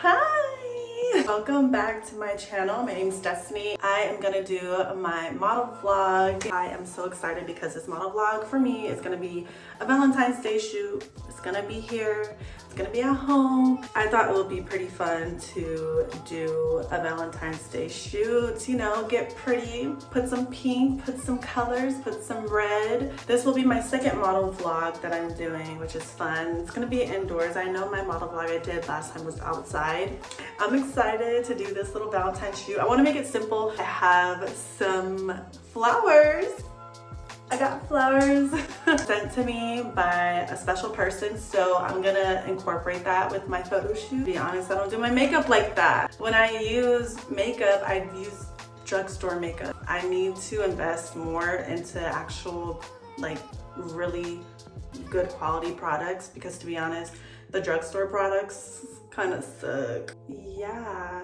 Hi! Welcome back to my channel. My name's Destiny. I am gonna do my model vlog. I am so excited because this model vlog for me is gonna be a Valentine's Day shoot. It's gonna be here. It's gonna be at home. I thought it would be pretty fun to do a Valentine's Day shoot. You know, get pretty, put some pink, put some colors, put some red. This will be my second model vlog that I'm doing, which is fun. It's gonna be indoors. I know my model vlog I did last time was outside. I'm excited to do this little Valentine's shoot. I want to make it simple. I have some flowers. I got flowers sent to me by a special person, so I'm gonna incorporate that with my photo shoot. To be honest, I don't do my makeup like that. When I use makeup, I use drugstore makeup. I need to invest more into actual, like, really good quality products, because to be honest, the drugstore products kind of suck. Yeah,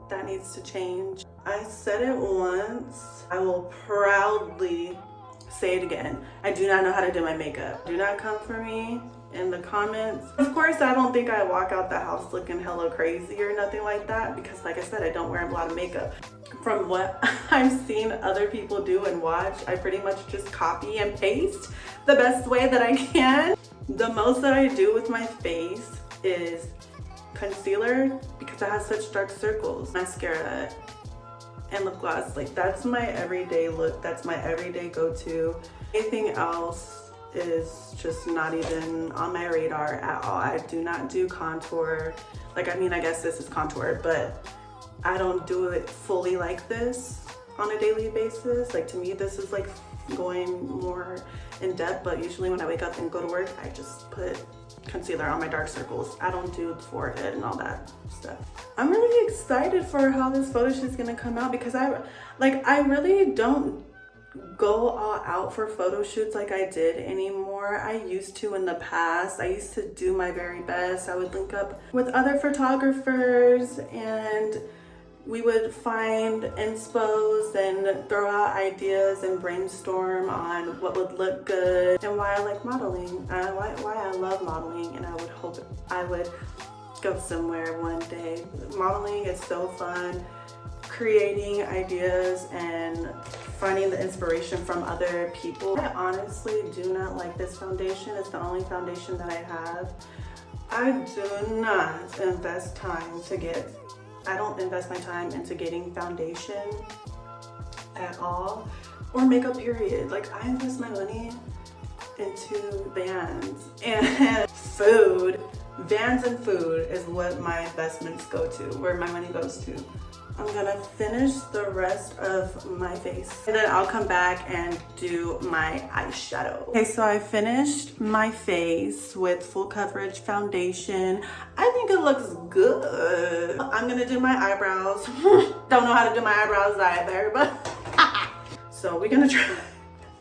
that needs to change. I said it once, I will proudly say it again. I do not know how to do my makeup. Do not come for me in the comments. Of course, I don't think I walk out the house looking hella crazy or nothing like that, because like I said, I don't wear a lot of makeup. From what I've seen other people do and watch, I pretty much just copy and paste the best way that I can. The most that I do with my face is concealer, because it has such dark circles, mascara, and lip gloss. Like, that's my everyday look. That's my everyday go-to. Anything else is just not even on my radar at all. I do not do contour. Like, I mean, I guess this is contour, but I don't do it fully like this on a daily basis. Like, to me, this is like going more in depth, but usually when I wake up and go to work, I just put concealer on my dark circles. I don't do the forehead and all that stuff. I'm really excited for how this photo shoot is gonna come out, because I really don't go all out for photo shoots like I did anymore. I used to in the past. I used to do my very best. I would link up with other photographers and we would find inspos and throw out ideas and brainstorm on what would look good and why I like modeling, why I love modeling, and I would hope I would go somewhere one day. Modeling is so fun. Creating ideas and finding the inspiration from other people. I honestly do not like this foundation. It's the only foundation that I have. I do not invest time to get I don't invest my time into getting foundation at all, or makeup period. Like, I invest my money into Vans and food. Vans and food is what my investments go to, where my money goes to. I'm gonna finish the rest of my face and then I'll come back and do my eyeshadow. Okay, so I finished my face with full coverage foundation. I think it looks good. I'm gonna do my eyebrows. Don't know how to do my eyebrows either, but so we're gonna try.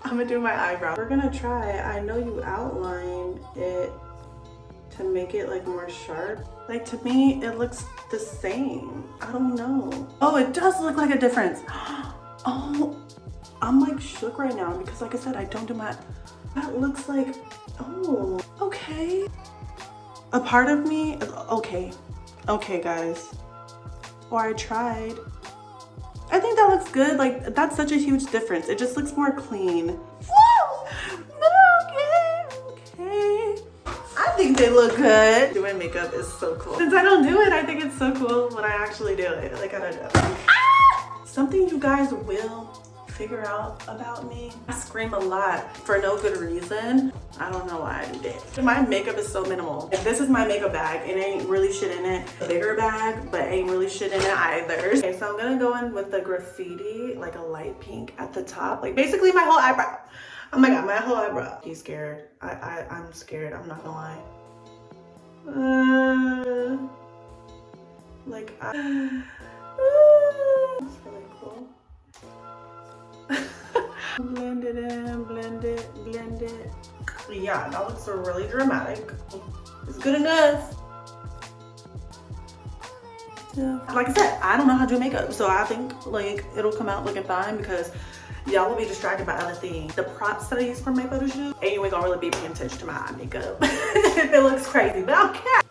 I'm gonna do my eyebrow. We're gonna try. I know you outlined it to make it like more sharp. Like, to me, it looks the same. I don't know. Oh, it does look like a difference. Oh, I'm like shook right now because, like I said, I don't do my, that looks like, oh, okay. A part of me, okay guys. Or I tried. I think that looks good. Like, that's such a huge difference. It just looks more clean. Woo! Okay. I think they look good. Doing makeup is so cool. Since I don't do it, I think it's so cool when I actually do it. Like, I don't know. Ah! Something you guys will figure out about me. I scream a lot for no good reason. I don't know why I do that. My makeup is so minimal. If this is my makeup bag, it ain't really shit in it. A bigger bag, but ain't really shit in it either. Okay, so I'm gonna go in with the graffiti, like a light pink at the top. Like, basically my whole eyebrow. Oh my god, my whole eyebrow. He's scared. I'm scared, I'm not gonna lie. It's really cool. Blend it in, blend it. Yeah, that looks really dramatic. It's good enough. Yeah. Like I said, I don't know how to do makeup, so I think like it'll come out looking fine, because y'all will be distracted by other things. The props that I use for my photo shoot, and you ain't gonna really be paying attention to my eye makeup if it looks crazy, but okay.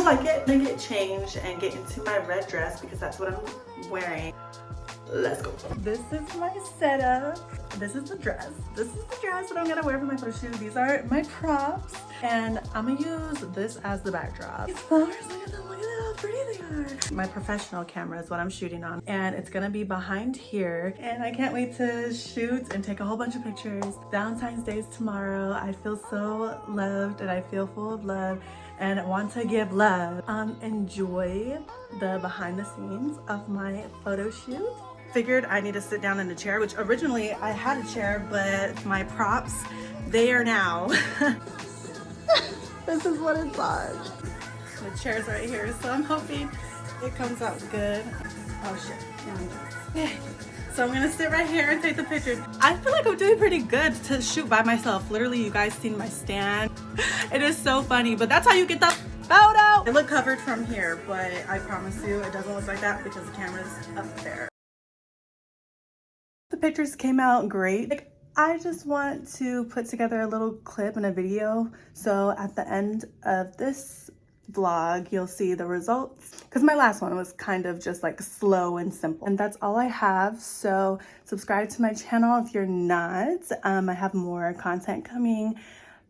like getting to get changed and get into my red dress because that's what I'm wearing. Let's go. This is my setup. This is the dress. This is the dress that I'm gonna wear for my photo shoot. These are my props. And I'm gonna use this as the backdrop. These flowers, look at them, look at how pretty they are. My professional camera is what I'm shooting on. And it's gonna be behind here. And I can't wait to shoot and take a whole bunch of pictures. Valentine's Day is tomorrow. I feel so loved and I feel full of love and want to give love. Enjoy the behind the scenes of my photo shoot. Figured I need to sit down in a chair, which originally I had a chair, but my props, they are now. This is what it's on. The chair's right here, so I'm hoping it comes out good. Oh shit. So I'm gonna sit right here and take the picture. I feel like I'm doing pretty good to shoot by myself. Literally, you guys seen my stand. It is so funny, but that's how you get the photo. It look covered from here, but I promise you it doesn't look like that because the camera's up there. The pictures came out great. Like, I just want to put together a little clip and a video. So at the end of this vlog, you'll see the results. Because my last one was kind of just like slow and simple. And that's all I have. So subscribe to my channel if you're not. I have more content coming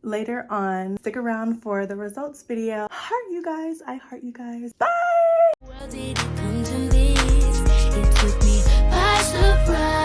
later on. Stick around for the results video. Heart you guys. I heart you guys. Bye! Well, did it come to this? It took me by surprise.